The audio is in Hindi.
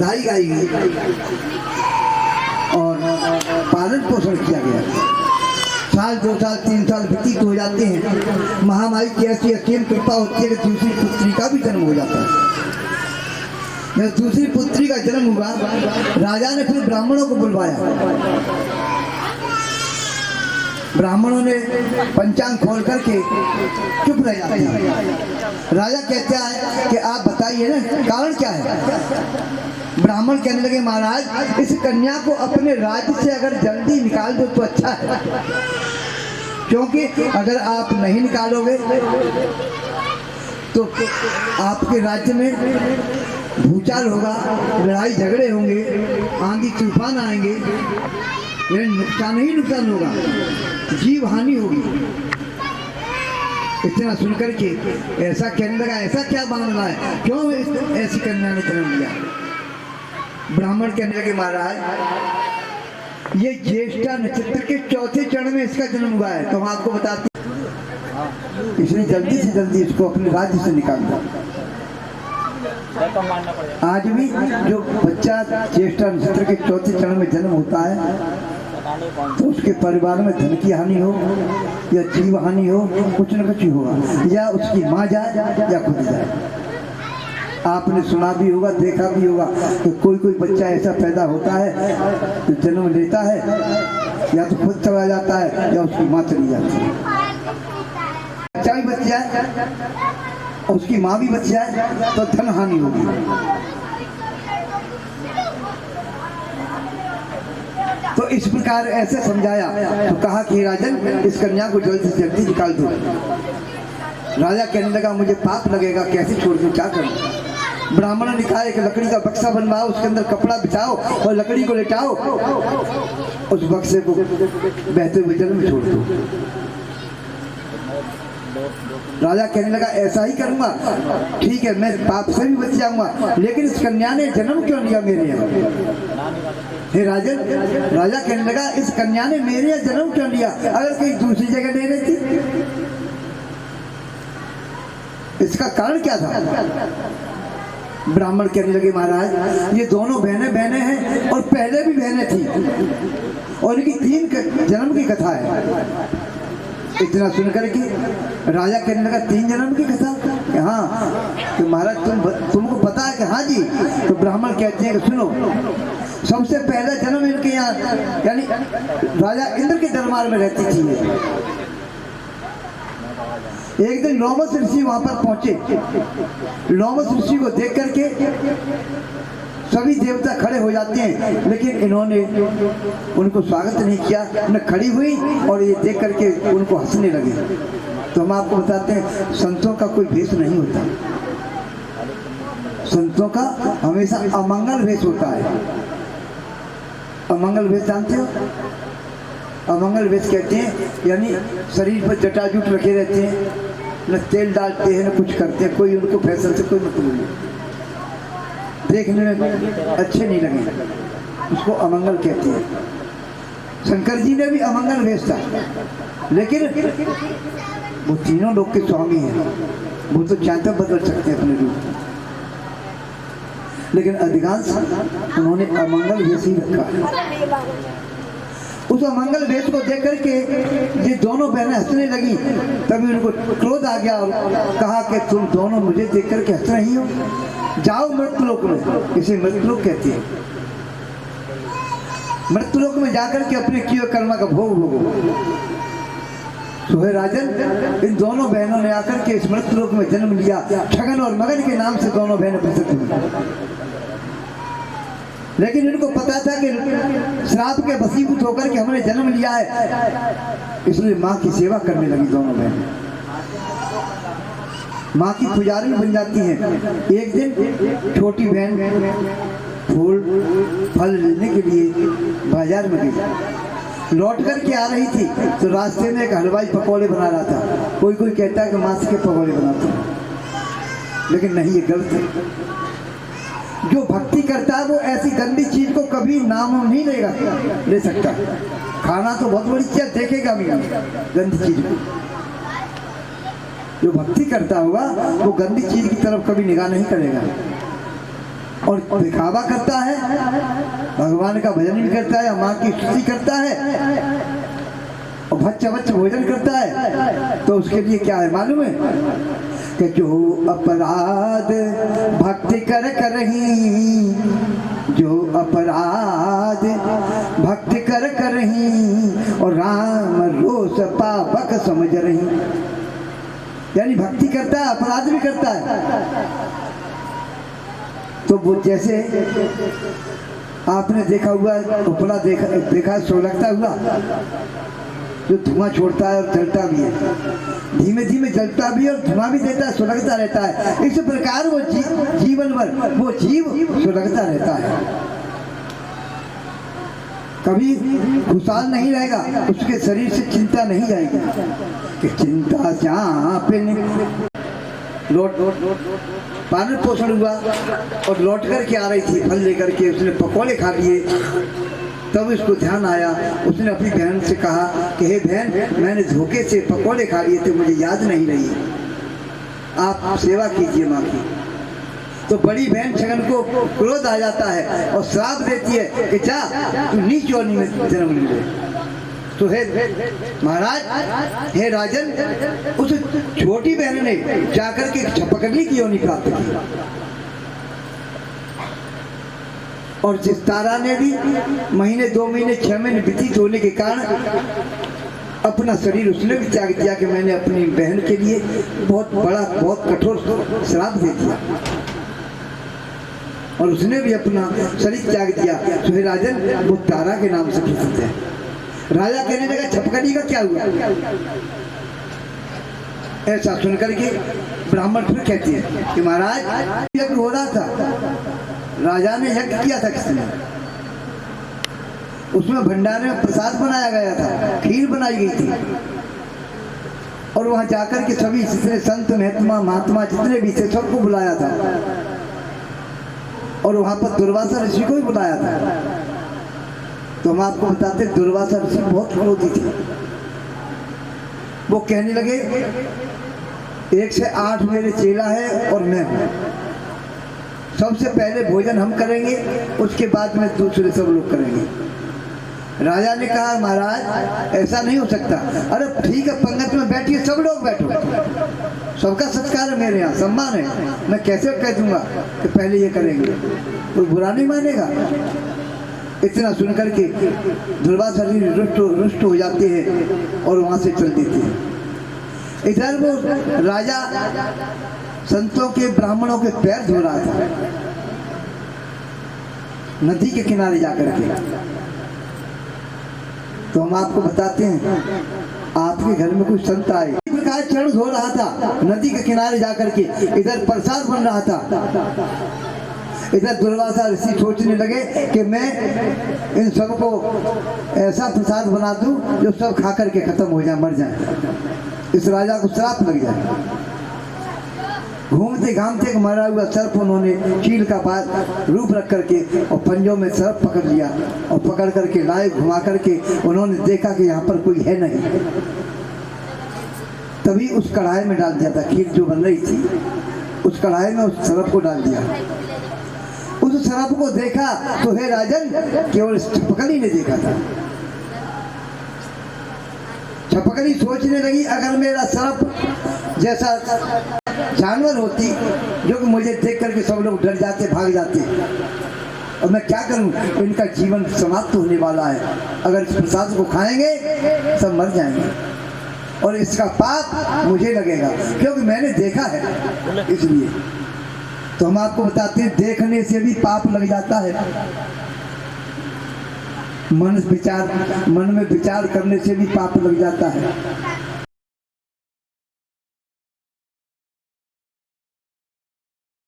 बधाई गाई गई और पालन पोषण किया गया। साल 2 साल 3 साल व्यतीत हो जाते हैं, महामारी की ऐसी असीम कृपा होती है कि दूसरी पुत्री का भी जन्म हो जाता है। जब दूसरी पुत्री का जन्म हुआ, राजा ने फिर ब्राह्मणों को बुलवाया। ब्राह्मणों ने पंचांग खोल करके चुप रह जाते हैं। राजा कहता है कि आप बताइए ना, कारण क्या है। ब्राह्मण कहने लगे, महाराज इस कन्या को अपने राज्य से अगर जल्दी निकाल दो तो अच्छा है, क्योंकि अगर आप नहीं निकालोगे तो आपके राज्य में भूचाल होगा, लड़ाई झगड़े होंगे, आंधी तूफान आएंगे, नुकसान ही नुकसान होगा, जीव हानि होगी। इतना सुनकर के ऐसा कहने लगा, ऐसा क्या मामला है, क्यों ऐसी कन्या ने जन्म लिया। ब्राह्मण कहने लगे, महाराज ये ज्येष्ठा नक्षत्र के चौथे चरण में इसका जन्म हुआ है, तो हम आपको बताते हैं, इसलिए जल्दी से जल्दी इसको अपने राज्य से निकाल दो। आज भी जो बच्चा ज्येष्ठा नक्षत्र के चौथे चरण में जन्म होता है तो उसके परिवार में धन की हानि हो या जीव हानि हो, कुछ न कुछ होगा, या उसकी माँ जाए या खुद जाए। आपने सुना भी होगा, देखा भी होगा कि कोई बच्चा ऐसा पैदा होता है जो जन्म लेता है, या तो खुद चला जाता है या उसकी माँ चली जाती है। बच्चा भी बच जाए, उसकी माँ भी बच जाए तो धन हानि होगी। तो इस प्रकार ऐसे समझाया तो कहा कि राजन इस कन्या को जल्दी से जल्दी निकाल दो। राजा कहने लगा, मुझे पाप लगेगा, कैसे छोड़ दूं, क्या करूं। ब्राह्मण ने कहा एक लकड़ी का बक्सा बनवाओ, उसके अंदर कपड़ा बिछाओ और लकड़ी को लेटाओ, उस बक्से को बहते हुए जल में छोड़ दो। राजा कहने लगा, ऐसा ही करूंगा, ठीक है, मैं पाप से भी बच जाऊंगा, लेकिन इस कन्या ने जन्म क्यों लिया मेरे यहाँ। हे राजन, राजा कहने लगा, इस कन्या ने मेरे यहाँ जन्म क्यों लिया, अगर कहीं दूसरी जगह ले रहती। इसका कारण क्या था। ब्राह्मण कहने लगे, महाराज ये दोनों बहनें हैं और पहले भी बहनें थी और इनकी 3 जन्म की कथा है। इतना सुनकर के राजा कहने लगा, 3 जन्म की कथा, हाँ तो महाराज तुमको पता है कि हाँ जी। तो ब्राह्मण कहते हैं कि सुनो, सबसे पहला जन्म इनके यहाँ यानी राजा इंद्र के दरबार में रहती थी। एक दिन लोमस ऋषि वहां पर पहुंचे। लोमस ऋषि को देख करके सभी देवता खड़े हो जाते हैं, लेकिन इन्होंने उनको स्वागत नहीं किया, न खड़ी हुई और ये देख करके उनको हंसने लगे। तो हम आपको बताते हैं, संतों का कोई भेष नहीं होता, संतों का हमेशा अमंगल भेष होता है। अमंगल भेष जानते हो। अमंगल भेष कहते हैं यानी शरीर पर जटाजूट रखे रहते हैं, न तेल डालते हैं न कुछ करते हैं, कोई उनको फैशन से कोई मतलब नहीं, देखने में अच्छे नहीं लगे, उसको अमंगल कहते हैं। शंकर जी ने भी अमंगल भेष था, लेकिन वो तीनों लोग के स्वामी हैं, वो तो चाहते बदल सकते हैं अपने रूप, लेकिन अधिकांश उन्होंने अमंगल भेष ही रखा है। उस अमंगल भेष को देख करके ये दोनों बहनें हंसने लगी, तभी उनको क्रोध आ गया और कहा कि तुम दोनों मुझे देख करके हंस रही हो, जाओ मृत्युलोक में। इसे मृत्युलोक कहते हैं। मृत्युलोक में जाकर के अपने किए कर्म का भोग भोगो। तो हे राजन, इन दोनों बहनों ने आकर के इस मृत्युलोक में जन्म लिया। ठगन और मगन के नाम से दोनों बहनें प्रसिद्ध हुई, लेकिन इनको पता था कि श्राप के वशीभूत होकर के हमने जन्म लिया है, इसलिए माँ की सेवा करने लगी दोनों बहनें। माँ की पुजारी बन जाती हैं। एक दिन छोटी बहन फूल फल लेने के लिए बाजार में गई, लौट कर के आ रही थी तो रास्ते में एक हलवाई पकौड़े बना रहा था। कोई कहता है कि मांस के पकौड़े बनाते हैं, लेकिन नहीं, ये गलत है। जो भक्ति करता है वो ऐसी गंदी चीज को कभी नाम नहीं ले सकता। खाना तो बहुत बड़ी चीज, देखेगा भी गंदी चीज को। जो भक्ति करता होगा वो गंदी चीज की तरफ कभी निगाह नहीं करेगा। और दिखावा करता है, भगवान का भजन भी करता है, माँ की स्तुति करता है और बच्चा भोजन करता है, तो उसके लिए क्या है मालूम है कि जो अपराध भक्ति कर करही, जो अपराध भक्ति कर करही और राम रोष पापक समझ रही। यानी भक्ति करता है, अपराध भी करता है। तो वो जैसे आपने देखा हुआ उपला देखा सोलगता हुआ जो धुआं छोड़ता है और जलता भी है, धीमे धीमे जलता भी है और धुआं भी देता है, सुलगता रहता है। इस प्रकार वो जीवन भर वो जीव सुलगता रहता है, कभी खुशहाल नहीं रहेगा, उसके शरीर से चिंता नहीं जाएगी कि चिंता चापिन लौट पालन पोषण हुआ और लौट कर के आ रही थी फल लेकर के, उसने पकौड़े खा लिए। तब उसको ध्यान आया, उसने अपनी बहन से कहा कि हे बहन, मैंने धोखे से पकौड़े खा लिए थे, मुझे याद नहीं रही, आप सेवा कीजिए माँ की। तो बड़ी बहन छगन को क्रोध आ जाता है और श्राप देती है कि जा तू नीच योनि में जन्म ले। तो हे महाराज, हे राजन, उस छोटी बहन ने जाकर के छपकली की योनि प्राप्त की और जिस तारा ने भी महीने 2 महीने 6 महीने व्यतीत होने के कारण अपना शरीर उसने भी त्याग दिया कि मैंने अपनी बहन के लिए बहुत कठोर श्राप दे दिया और उसने भी अपना शरीर त्याग दिया। तो हे राजन, वो तारा के नाम से प्रसिद्ध है। राजा कहने लगा छपकली का क्या हुआ? ऐसा सुनकर के ब्राह्मण फिर कहते हैं कि महाराज यज्ञ हो रहा था, राजा ने यज्ञ किया था किसने, उसमें भंडारे में प्रसाद बनाया गया था, खीर बनाई गई थी और वहां जाकर के सभी जितने संत महात्मा जितने भी थे सबको बुलाया था और वहां पर दुर्वासा ऋषि को भी बुलाया था। तो हम आपको बताते, दुर्वासा ऋषि बहुत क्रोधी थे। वो कहने लगे 1 से 8 मेरे चेला है और मैं हूं, सबसे पहले भोजन हम करेंगे, उसके बाद में दूसरे सब लोग करेंगे। राजा ने कहा महाराज ऐसा नहीं हो सकता। अरे ठीक है, पंगत में बैठिए, सब लोग बैठो, सबका सत्कार है मेरे यहाँ, सम्मान है, मैं कैसे कह दूंगा कि पहले ये करेंगे, कोई बुरा नहीं मानेगा। इतना सुनकर के दुर्वासा ऋषि रुष्ट हो जाते हैं और वहां से चल देते हैं। इधर वो राजा संतों के ब्राह्मणों के पैर धो रहा था नदी के किनारे जाकर के। तो हम आपको बताते हैं, आपके घर में कुछ संत आए, इस प्रकार चरण धो रहा था नदी के किनारे जाकर के, इधर प्रसाद बन रहा था। इधर दुर्वासा ऋषि सोचने लगे कि मैं इन सबको ऐसा प्रसाद बना दूं जो सब खा करके खत्म हो जाए, मर जाए, इस राजा को श्राप लग जाए। घूमते घामते एक मरा हुआ सर्प उन्होंने चील का रूप रख करके और पंजों में सर्प पकड़ लिया और पकड़ करके लाए, घुमा करके उन्होंने देखा कि यहाँ पर कोई है नहीं। तभी उस कढ़ाई में डाल दिया था, खीर जो बन रही थी उस कढ़ाई में उस सर्प को डाल दिया। उस सर्प को देखा तो हे राजन, केवल छपकली ने देखा था। छपकली सोचने लगी अगर मेरा सर्प जैसा जानवर होती जो कि मुझे देख करके सब लोग डर जाते, भाग जाते, और मैं क्या करूं, इनका जीवन समाप्त होने वाला है, अगर इस प्रसाद को खाएंगे सब मर जाएंगे और इसका पाप मुझे लगेगा क्योंकि मैंने देखा है। इसलिए तो हम आपको बताते हैं, देखने से भी पाप लग जाता है, मन में विचार करने से भी पाप लग जाता है।